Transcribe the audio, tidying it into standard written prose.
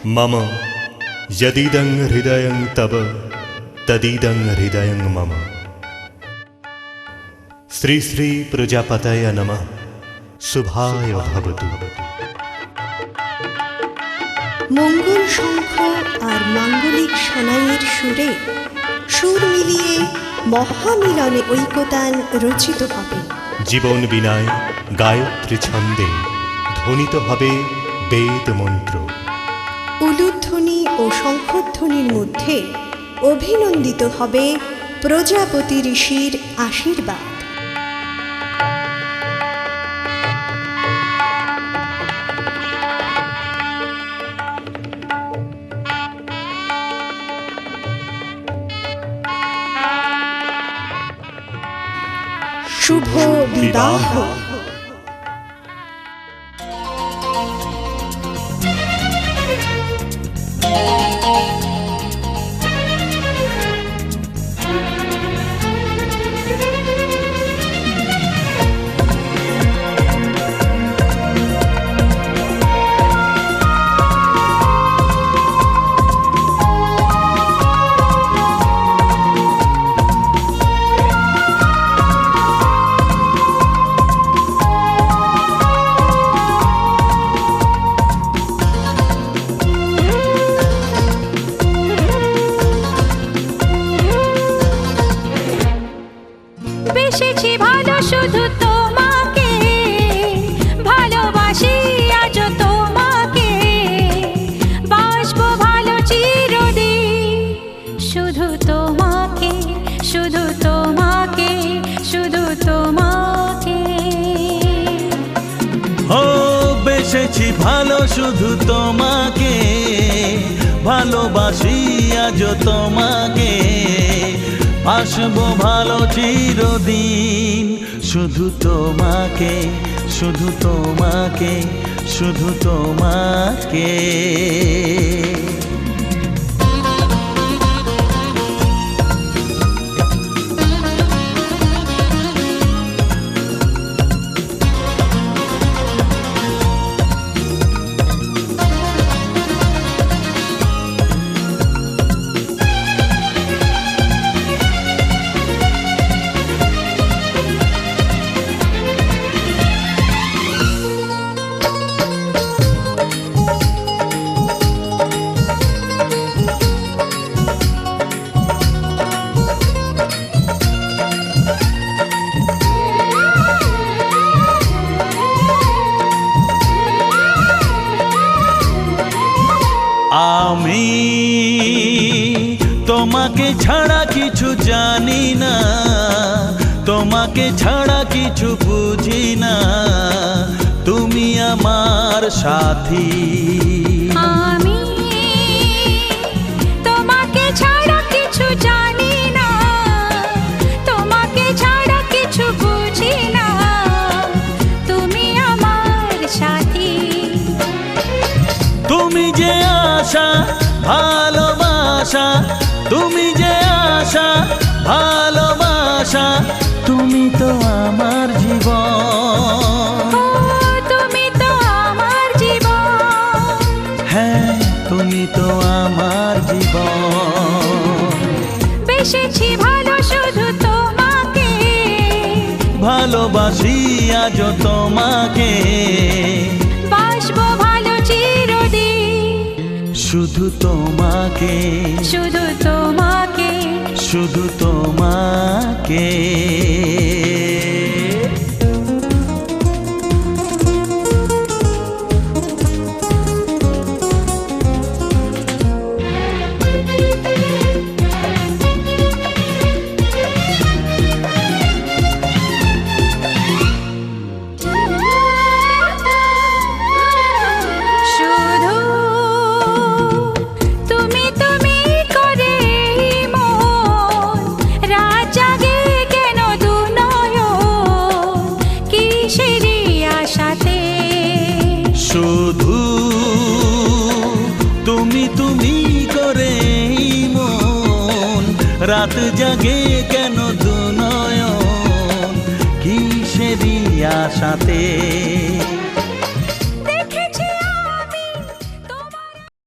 मम यदीदं हृदयं तव तदीदं हृदयं मम। श्री श्री प्रजापतये नमः। शुभाय भवतु। मंगल शंख और मांगलिक शनायेर सुरे सुर मिलिए महामिलने ऐक्यतान रचित हबे। जीवन बिनाय गायत्री छंदे ध्वनित हबे वेद मंत्र। उलुध्वनि और शंखध्वनिर मध्य अभिनंदित हबे प्रजापति ऋषिर आशीर्वाद। शुभ विवाह। বেশেছি ভালো শুধু তোমাকে, ভালোবাসি আজ তোমাকে, বাসবো ভালো চিরদিন শুধু তোমাকে, শুধু তোমাকে, শুধু তোমাকে। ও বেশেছি ভালো শুধু তোমাকে, ভালোবাসি আজ তোমাকে, আসবো ভালো চিরদিন শুধু তোমাকে, শুধু তোমাকে, শুধু তোমাকে। আমি তোমাকে ছাড়া কিছু জানি না, তোমাকে ছাড়া কিছু বুঝি না, তুমি আমার সাথী। আমি তোমাকে ছাড়া কিছু জানি না, তোমাকে ছাড়া কিছু বুঝি না, তুমি আমার সাথী। তুমি যে আশা ভালোবাসা, তুমি যে আশা ভালোবাসা, তুমি তো আমার জীবন। ও তুমি তো আমার জীবন। হ্যাঁ তুমি তো আমার জীবন। বেশেছি ভালো শুধু তোমাকে, ভালোবাসি আজ তোমাকে, বাসবো ভালো চিরদিন শুধু তোমাকে, শুধু তোমাকে, শুধু তোমাকে। শুধু তুমি তুমি করে মন রাত জাগে কেন দু নয়ন কিসেরি আশাতে। শুধু তুমি তুমি করে মন রাত জাগে কেন দু নয়ন কিসেরি আশাতে।